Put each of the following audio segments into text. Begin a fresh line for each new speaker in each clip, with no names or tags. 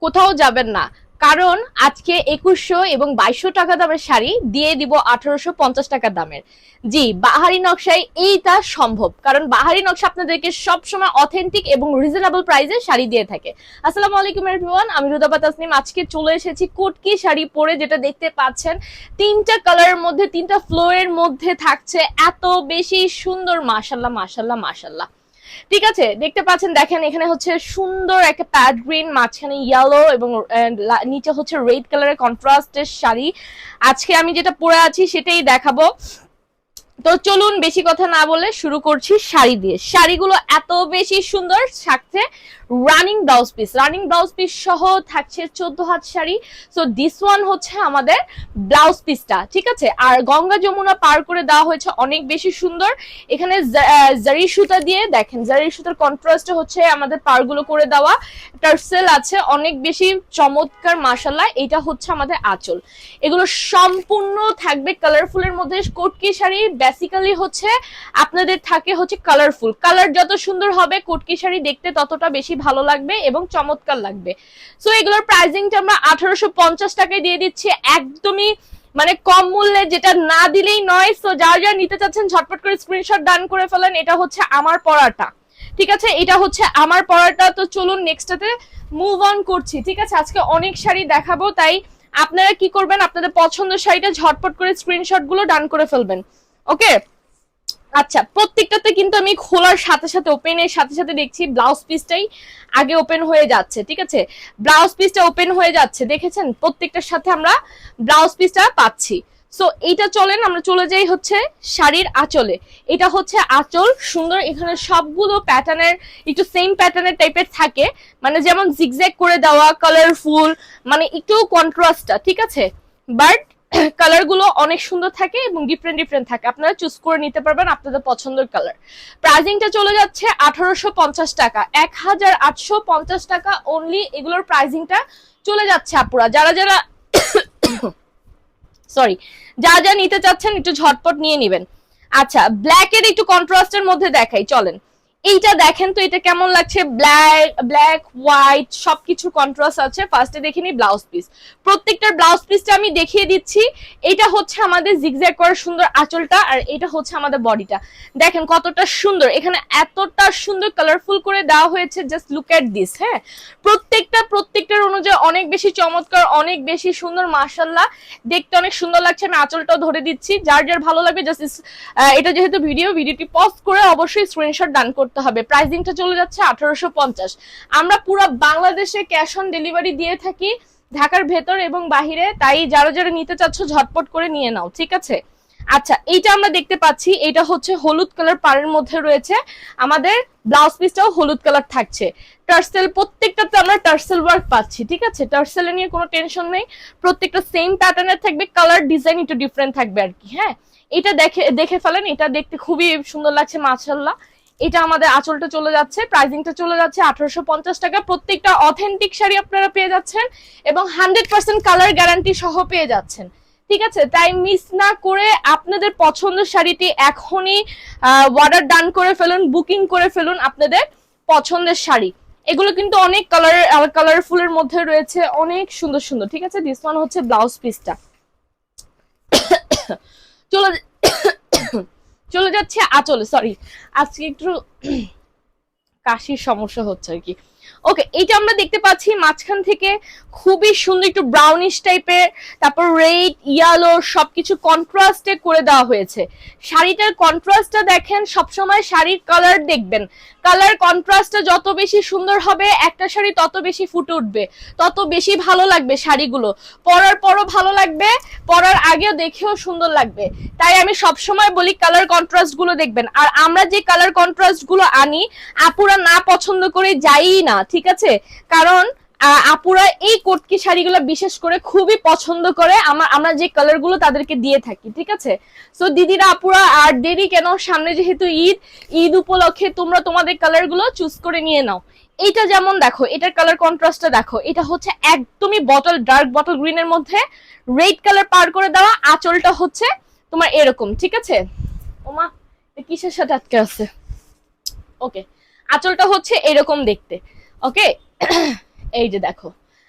কোথাও যাবেন না, কারণ আজকে 2100 এবং 2200 টাকা দামের শাড়ি দিয়ে দিব 1850 টাকা দামের। জি, বাহারি নকশায় এইটা সম্ভব, কারণ বাহারি নকশা আপনাদেরকে সবসময় অথেন্টিক এবং রিজনেবল প্রাইসে শাড়ি দিয়ে থাকে। আসসালামু আলাইকুম এভরিওয়ান, আমি রুদাবা তাসনিম। আজকে চলে এসেছি কটকি শাড়ি পরে, যেটা দেখতে পাচ্ছেন তিনটা কালারের মধ্যে, তিনটা ফ্লোরের মধ্যে থাকছে, এত বেশি সুন্দর। মাশাল্লাহ মাশাল্লাহ মাশাল্লাহ। ঠিক আছে, দেখতে পাচ্ছেন, দেখেন এখানে হচ্ছে সুন্দর একটা প্যাড গ্রিন, মাঝখানে ইয়েলো এবং নিচে হচ্ছে রেড কালারের কন্ট্রাস্টের শাড়ি। আজকে আমি যেটা পরে আছি সেটাই দেখাবো। তো চলুন বেশি কথা না বলে শুরু করছি শাড়ি দিয়ে। শাড়িগুলো এত বেশি সুন্দর, থাকছে রানিং ব্লাউজ পিস সহ থাকছে 14 হাত শাড়ি। সো দিস ওয়ান হচ্ছে আমাদের ব্লাউজ পিসটা, ঠিক আছে। আর গঙ্গা যমুনা পার করে দেওয়া হয়েছে, অনেক বেশি সুন্দর। এখানে জারি সুতা দিয়ে, দেখেন জারি সুতার কন্ট্রাস্টে হচ্ছে আমাদের পারগুলো করে দেওয়া, টার্সেল আছে, অনেক বেশি চমৎকার মাশাআল্লাহ। এটা হচ্ছে আমাদের আঁচল। এগুলো সম্পূর্ণ থাকবে কালারফুলের মধ্যে। কটকি শাড়ি বেসিক্যালি হচ্ছে আপনাদের থাকে হচ্ছে কালারফুল, কালার যত সুন্দর হবে কটকি শাড়ি দেখতে ততটা বেশি ভালো লাগবে এবং চমৎকার লাগবে। সো এগুলোর প্রাইসিংটা আমরা 1850 টাকায় দিয়ে দিচ্ছি, একদমই মানে কম মূল্যে, যেটা না দিলেই নয়। সো যারা যারা নিতে চাচ্ছেন ঝটপট করে স্ক্রিনশট ডান করে ফেলেন। এটা হচ্ছে আমার পরাটা, ঠিক আছে, এটা হচ্ছে আমার পরাটা। তো চলুন নেক্সটটাতে মুভ অন করছি, ঠিক আছে। আজকে অনেক শাড়ি দেখাবো, তাই আপনারা কি করবেন, আপনাদের পছন্দের শাড়িটা ঝটপট করে স্ক্রিনশট গুলো ডান করে ফেলবেন, ওকে। আচ্ছা, প্রত্যেকটাতে কিন্তু আমি খোলার সাথে সাথে, ওপেনের সাথে সাথে দেখছি ব্লাউজ পিসটাই আগে ওপেন হয়ে যাচ্ছে, ঠিক আছে। ব্লাউজ পিসটা ওপেন হয়ে যাচ্ছে, দেখেছেন, প্রত্যেকটার সাথে আমরা ব্লাউজ পিসটা পাচ্ছি। সো এইটা চলেন আমরা চলে যাই হচ্ছে শাড়ির আঁচলে। এটা হচ্ছে আঁচল, সুন্দর। এখানে সবগুলো প্যাটার্নের একটু সেম প্যাটার্নের টাইপের থাকে, মানে যেমন জিগজ্যাগ করে দেওয়া, কালারফুল, মানে একটু কন্ট্রাস্টটা, ঠিক আছে। বাট কালার গুলো অনেক সুন্দর থাকে এবং ডিফারেন্ট ডিফারেন্ট থাকে, আপনারা চুজ করে নিতে পারবেন আপনাদের পছন্দের কালার। প্রাইসিংটা চলে যাচ্ছে 1850 টাকা, 1850 টাকা অনলি। এগুলোর প্রাইসিংটা চলে যাচ্ছে আপুরা, যারা যারা সরি, যা যা নিতে চাচ্ছেন একটু ঝটপট নিয়ে নিবেন। আচ্ছা, ব্ল্যাক এর একটু কন্ট্রাস্টের মধ্যে দেখাই, চলেন। এইটা দেখেন তো, এটা কেমন লাগছে, ব্ল্যাক হোয়াইট সবকিছু কন্ট্রাস্ট আছে। ফার্স্টে দেখিনি ব্লাউজ পিস, প্রত্যেকটার ব্লাউজ পিসটা আমি দেখিয়ে দিচ্ছি। এটা হচ্ছে আমাদের জিগজ্যাগ করা সুন্দর আঁচলটা, আর এটা হচ্ছে আমাদের বডিটা। দেখেন কতটা সুন্দর, এখানে এতটা সুন্দর কালারফুল করে দেওয়া হয়েছে, জাস্ট লুক এট দিস। হ্যাঁ, প্রত্যেকটার অনুযায়ী অনেক বেশি চমৎকার, অনেক বেশি সুন্দর, মাশাআল্লাহ, দেখতে অনেক সুন্দর লাগছে। আমি আঁচলটাও ধরে দিচ্ছি, যার যার ভালো লাগবে জাস্ট এটা যেহেতু ভিডিওটি পজ করে অবশ্যই স্ক্রিনশট ডান করতে হবে। প্রাইসিংটা চলে যাচ্ছে 1850। আমরা পুরো বাংলাদেশে ক্যাশ অন ডেলিভারি দিয়ে থাকি, ঢাকার ভেতর এবং বাহিরে, তাই যারা যারা নিতে চাচ্ছ ঝটপট করে নিয়ে নাও, ঠিক আছে। আচ্ছা, এইটা আমরা দেখতে পাচ্ছি, এটা হচ্ছে হলুদ কালার পাড়ের মধ্যে রয়েছে, আমাদের ব্লাউজ পিসটাও হলুদ কালার থাকছে। টার্সেল, প্রত্যেকটাতে আমরা টার্সেল ওয়ার্ক পাচ্ছি, ঠিক আছে। টার্সেল নিয়ে কোনো টেনশন নেই, প্রত্যেকটা সেম প্যাটার্নের থাকবে, কালার ডিজাইন একটু ডিফারেন্ট থাকবে আর কি। হ্যাঁ, এটা দেখে ফেলেন, এটা দেখতে খুবই সুন্দর লাগছে মাশাআল্লাহ। এটা আমাদের আঁচলটা চলে যাচ্ছে, প্রাইসিংটা চলে যাচ্ছে 1850 টাকা। প্রত্যেকটা অথেন্টিক শাড়ি আপনারা পেয়ে যাচ্ছেন এবং 100% কালার গ্যারান্টি সহ পেয়ে যাচ্ছেন, ঠিক আছে। তাই মিস না করে আপনাদের পছন্দের শাড়িটি এখনই অর্ডার ডান করে ফেলুন, বুকিং করে ফেলুন আপনাদের পছন্দের শাড়ি। এগুলো কিন্তু অনেক কালারফুলের মধ্যে রয়েছে, অনেক সুন্দর সুন্দর, ঠিক আছে। দিস ওয়ান হচ্ছে ব্লাউজ পিসটা। চলে চলে যাচ্ছে আঁচলে, সরি আজকে একটু কাশির সমস্যা হচ্ছে আর কি। ওকে, এইটা আমরা দেখতে পাচ্ছি মাঝখান থেকে খুবই সুন্দর একটু ব্রাউনিশ টাইপের, তারপর রেড ইয়েলো সবকিছু কন্ট্রাস্টে করে দেওয়া হয়েছে। শাড়িটার কন্ট্রাস্টটা দেখেন, সবসময় শাড়ির কালার দেখবেন, কালার কন্ট্রাস্টটা যত বেশি সুন্দর হবে একটা শাড়ি তত বেশি ফুটে উঠবে, তত বেশি ভালো লাগবে শাড়িগুলো, পরার পরও ভালো লাগবে, পরার আগেও দেখেও সুন্দর লাগবে। তাই আমি সবসময় বলি কালার কন্ট্রাস্ট গুলো দেখবেন। আর আমরা যে কালার কন্ট্রাস্ট গুলো আনি আপুরা না পছন্দ করে যাই না, ঠিক আছে, কারণ আপুরা এই কটকি শাড়িগুলো বিশেষ করে খুবই পছন্দ করে, আমরা যে কালার গুলো তাদেরকে দিয়ে থাকি, ঠিক আছে। সো দিদিরা আপুরা আর দেরি কেন, সামনে যেহেতু ঈদ উপলক্ষে তোমরা তোমাদের কালার গুলো চুজ করে নিয়ে নাও। এইটা যেমন দেখো, এটার কালার কন্ট্রাস্টটা দেখো, এটা হচ্ছে একদমই ডার্ক বটল গ্রিনের মধ্যে রেড কালার পার করে দেওয়া, আঁচলটা হচ্ছে তোমার এরকম, ঠিক আছে। ওমা, কিসের সাথে আটকে আছে, ওকে, আঁচলটা হচ্ছে এরকম দেখতে, ওকে। এই যে দেখো,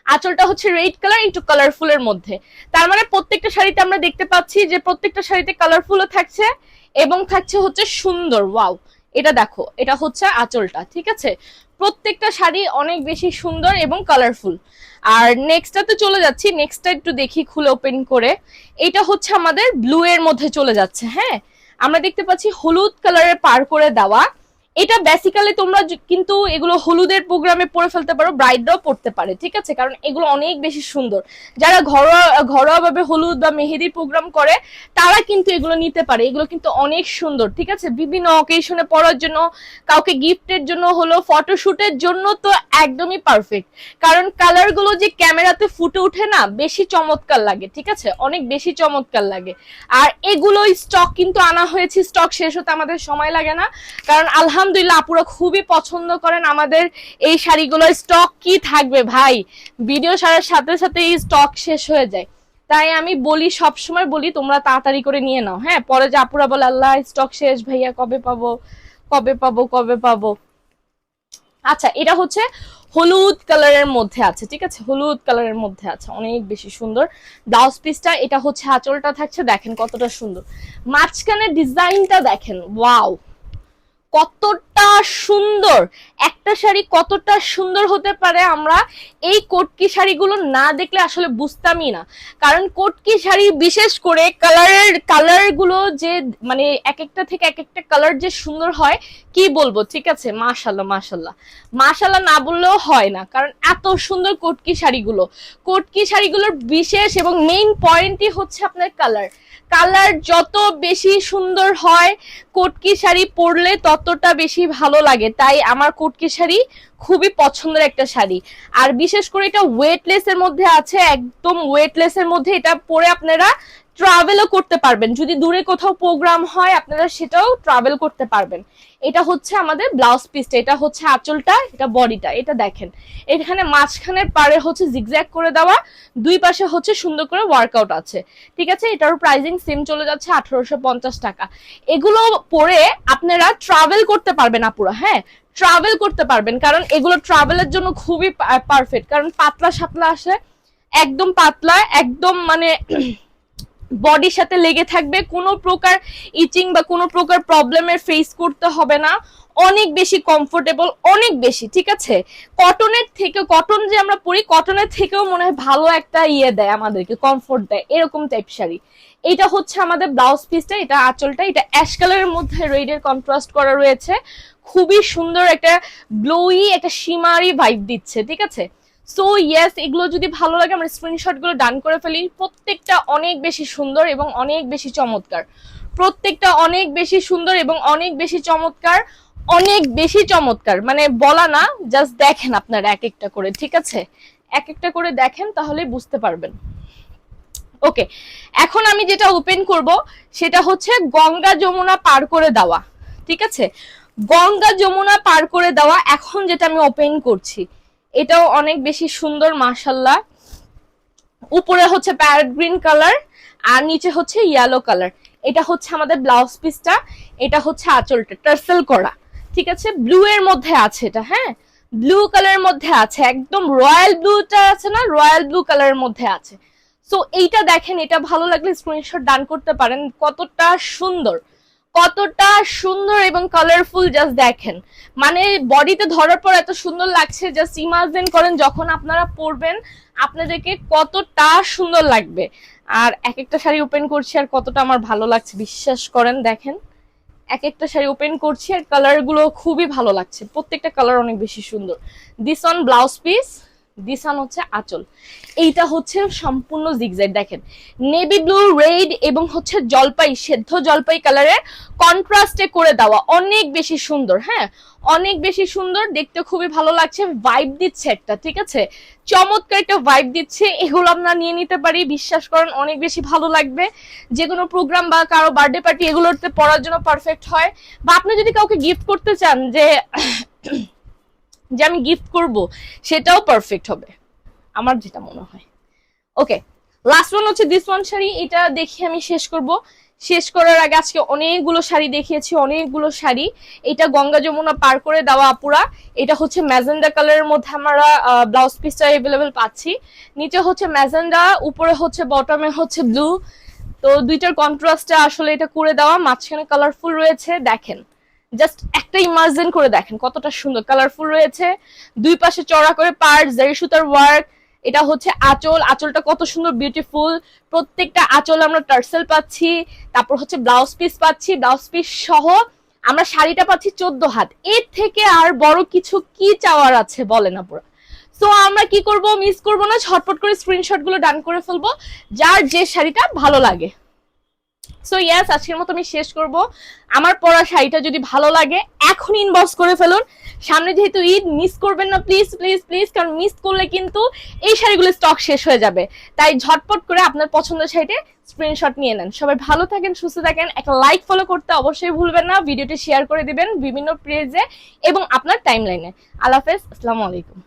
আঁচলটা হচ্ছে রেড কালার, একটু কালারফুলের মধ্যে। তার মানে প্রত্যেকটা শাড়িতে আমরা দেখতে পাচ্ছি যে প্রত্যেকটা শাড়িতে কালারফুলও থাকছে এবং থাকছে হচ্ছে সুন্দর। ওয়াও, এটা দেখো, এটা হচ্ছে আঁচলটা, ঠিক আছে। প্রত্যেকটা শাড়ি অনেক বেশি সুন্দর এবং কালারফুল। আর নেক্সটটাতে চলে যাচ্ছি, নেক্সটটা একটু দেখি খুলে ওপেন করে। এটা হচ্ছে আমাদের ব্লু এর মধ্যে চলে যাচ্ছে। হ্যাঁ, আমরা দেখতে পাচ্ছি হলুদ কালারের পার করে দেওয়া। এটা বেসিক্যালি তোমরা কিন্তু এগুলো হলুদের প্রোগ্রামে পরে ফেলতে পারো, ব্রাইডরাও পড়তে পারে, ঠিক আছে, কারণ এগুলো অনেক বেশি সুন্দর। যারা ঘরোয়া ভাবে হলুদ বা মেহেদির প্রোগ্রাম করে তারা কিন্তু এগুলো নিতে পারে। এগুলো কিন্তু অনেক সুন্দর, ঠিক আছে, বিভিন্ন অকেশনে পরার জন্য, কাউকে গিফটের জন্য হলো, ফটোশুটের জন্য তো একদমই পারফেক্ট। কারণ কালার গুলো যে ক্যামেরাতে ফুটে ওঠে না, বেশি চমৎকার লাগে, ঠিক আছে, অনেক বেশি চমৎকার লাগে। আর এগুলো স্টক কিন্তু আনা হয়েছে, স্টক শেষ হতে আমাদের সময় লাগে না, কারণ আলহামদুলিল্লাহ আপুরা খুবই পছন্দ করেন আমাদের এই শাড়িগুলো। স্টক কি থাকবে ভাই, ভিডিও ছাড়ার সাথে সাথে এই স্টক শেষ হয়ে যায়। তাই আমি বলি, সবসময় বলি তোমরা তাড়াতাড়ি করে নিয়ে নাও। হ্যাঁ, পরে যে আপুরা বলে আল্লাহ স্টক শেষ, ভাইয়া কবে পাবো কবে পাবো কবে পাবো। আচ্ছা, এটা হচ্ছে হলুদ কালারের মধ্যে আছে, ঠিক আছে, হলুদ কালারের মধ্যে আছে, অনেক বেশি সুন্দর ব্লাউজ পিসটা। এটা হচ্ছে আঁচলটা থাকছে, দেখেন কতটা সুন্দর, মাঝখানের ডিজাইনটা দেখেন, ওয়াও কতটা সুন্দর। একটা শাড়ি কতটা সুন্দর হতে পারে আমরা এই কোটকি শাড়িগুলো না দেখলে আসলে বুঝতামই না। কারণ কোটকি শাড়ি বিশেষ করে কালার গুলো যে মানে এক একটা থেকে এক একটা কালার যে সুন্দর হয় কি বলবো, ঠিক আছে, মাশাল্লাহ মাশাল্লাহ মাশাল্লাহ না বললেও হয় না, কারণ এত সুন্দর কোটকি শাড়িগুলোর বিশেষ এবং মেইন পয়েন্টই হচ্ছে আপনার কালার যত বেশি সুন্দর হয় কোটকি শাড়ি পরলে ততটা বেশি ভালো লাগে। তাই আমার কোটকি শাড়ি খুবই পছন্দের একটা শাড়ি। আর বিশেষ করে এটা ওয়েটলেস এর মধ্যে আছে, একদম ওয়েটলেস এর মধ্যে। এটা পরে আপনারা ট্রাভেলও করতে পারবেন, যদি দূরে কোথাও প্রোগ্রাম হয় আপনারা সেটাও ট্রাভেল করতে পারবেন। এটা হচ্ছে আমাদের ব্লাউজ পিসটা, এটা হচ্ছে আঁচলটা, এটা বডিটা। এটা দেখেন এখানে মাঝখানের পারে হচ্ছে জিগজ্যাগ করে দেওয়া, দুই পাশে হচ্ছে সুন্দর করে ওয়ার্কআউট আছে, ঠিক আছে। এটার প্রাইসিং সেম চলে যাচ্ছে 1850 টাকা। এগুলো পরে আপনারা ট্রাভেল করতে পারবেন আপুরা। হ্যাঁ, ট্রাভেল করতে পারবেন, কারণ এগুলো ট্রাভেলের জন্য খুবই পারফেক্ট, কারণ পাতলা সাতলা আসে, একদম পাতলা, একদম মানে বডির সাথে লেগে থাকবে, কোনো প্রকার ইচিং বা কোনো প্রকার প্রবলেমের ফেস করতে হবে না, অনেক বেশি কমফোর্টেবল, অনেক বেশি, ঠিক আছে। কটনের থেকে, কটন যে আমরা পরি, কটনের থেকেও মনে হয় ভালো একটা ইয়ে দেয় আমাদেরকে, কমফোর্ট দেয়, এরকম টাইপ শাড়ি। এটা হচ্ছে আমাদের ব্লাউজ পিসটা, এটা আঁচলটা, এটা অ্যাশ কালারের মধ্যে রেডের কন্ট্রাস্ট করা রয়েছে, খুবই সুন্দর একটা গ্লোই, একটা শিমারি ভাইব দিচ্ছে, ঠিক আছে। সো ইয়েস, এগুলো যদি ভালো লাগে আমরা স্ক্রিনশট গুলো ডান করে ফেলি। প্রত্যেকটা অনেক বেশি সুন্দর এবং অনেক বেশি চমৎকার, প্রত্যেকটা অনেক বেশি সুন্দর এবং অনেক বেশি চমৎকার, অনেক বেশি চমৎকার, মানে বলা না, জাস্ট দেখেন আপনারা এক একটা করে, ঠিক আছে, এক একটা করে দেখেন তাহলে বুঝতে পারবেন। ওকে, এখন আমি যেটা ওপেন করব সেটা হচ্ছে গঙ্গা যমুনা পার করে দেওয়া, ঠিক আছে, গঙ্গা যমুনা পার করে দেওয়া। এখন যেটা আমি ওপেন করছি এটাও অনেক বেশি সুন্দর মাশাল্লাহ। উপরে হচ্ছে প্যারট গ্রিন কালার আর নিচে হচ্ছে ইয়েলো কালার। এটা হচ্ছে আমাদের ব্লাউজ পিসটা, এটা হচ্ছে আঁচলটা টার্সেল করা, ঠিক আছে, ব্লু এর মধ্যে আছে এটা। হ্যাঁ, ব্লু কালারের মধ্যে আছে, একদম রয়্যাল ব্লুটা আছে না, রয়্যাল ব্লু কালারের মধ্যে আছে। সো এইটা দেখেন, এটা ভালো লাগলে স্ক্রিনশট ডান করতে পারেন। কতটা সুন্দর, কতটা সুন্দর এবং কালারফুল, জাস্ট দেখেন, মানে বডিতে ধরার পর এত সুন্দর লাগছে, জাস্ট ইমাজিন করেন যখন আপনারা পরবেন আপনাদেরকে কতটা সুন্দর লাগবে। আর এক একটা শাড়ি ওপেন করছি আর কতটা আমার ভালো লাগছে বিশ্বাস করেন, দেখেন এক একটা শাড়ি ওপেন করছি আর কালার গুলো খুবই ভালো লাগছে, প্রত্যেকটা কালার অনেক বেশি সুন্দর। This on blouse piece, this on হচ্ছে আঁচল। এইটা হচ্ছে সম্পূর্ণ জিগজ্যাগ, দেখেন নেভি ব্লু, রেড এবং হচ্ছে জলপাই, সেদ্ধ জলপাই কালারের কন্ট্রাস্টে করে দেওয়া, অনেক বেশি সুন্দর। হ্যাঁ, অনেক বেশি সুন্দর, দেখতে খুবই ভালো লাগছে, ভাইব দিচ্ছে একটা, ঠিক আছে, চমৎকার একটা ভাইব দিচ্ছে। এগুলো আমরা নিয়ে নিতে পারি, বিশ্বাস করেন অনেক বেশি ভালো লাগবে। যে কোনো প্রোগ্রাম বা কারো বার্থডে পার্টি এগুলোতে পড়ার জন্য পারফেক্ট হয়। বা আপনি যদি কাউকে গিফট করতে চান যে আমি গিফট করব, সেটাও পারফেক্ট হবে আমার যেটা মনে হয়। ওকে, লাস্ট ওয়ান হচ্ছে দিস ওয়ান শাড়ি, এটা দেখে আমি শেষ করব। শেষ করার আগে আজকে অনেকগুলো শাড়ি দেখিয়েছি, অনেকগুলো শাড়ি। এটা গঙ্গা যমুনা পার করে দেওয়া আপুরা। এটা হচ্ছে ম্যাজেন্ডা কালারের মধ্যে আমরা ব্লাউজ পিসটা অ্যাভেলেবেল পাচ্ছি। নিচে হচ্ছে ম্যাজেন্ডা, উপরে হচ্ছে বটমে হচ্ছে ব্লু। তো দুইটার কন্ট্রাস্টে আসলে এটা করে দেওয়া, মাঝখানে কালারফুল রয়েছে। দেখেন, জাস্ট একটা ইমাজিন করে দেখেন কতটা সুন্দর কালারফুল রয়েছে। দুই পাশে চড়া করে পার্ট জারি সুতার ওয়ার্ক। এটা হচ্ছে আঁচল, আঁচলটা কত সুন্দর বিউটিফুল। প্রত্যেকটা আঁচল আমরা টার্সেল পাচ্ছি। তারপর হচ্ছে ব্লাউজ পিস পাচ্ছি, ব্লাউজ পিস সহ আমরা শাড়িটা পাচ্ছি 14 হাত। এর থেকে আর বড় কিছু কি চাওয়ার আছে বলেন আপুরা? সো আমরা কি করব, মিস করব না, ঝটপট করে স্ক্রিনশট গুলো ডান করে ফেলবো যার যে শাড়িটা ভালো লাগে। সো ইয়েস, আজকের মতো আমি শেষ করব। আমার পরা শাড়িটা যদি ভালো লাগে এখন ইনবক্স করে ফেলুন। সামনে যেহেতু ঈদ, মিস করবেন না প্লিজ প্লিজ প্লিজ, কারণ মিস করলে কিন্তু এই শাড়িগুলো স্টক শেষ হয়ে যাবে। তাই ঝটপট করে আপনার পছন্দের শাড়িতে স্ক্রিনশট নিয়ে নেন। সবাই ভালো থাকেন, সুস্থ থাকেন। একটা লাইক ফলো করতে অবশ্যই ভুলবেন না, ভিডিওটি শেয়ার করে দিবেন বিভিন্ন পেজে এবং আপনার টাইমলাইনে। আল্লাহ হাফেজ, আসসালামু আলাইকুম।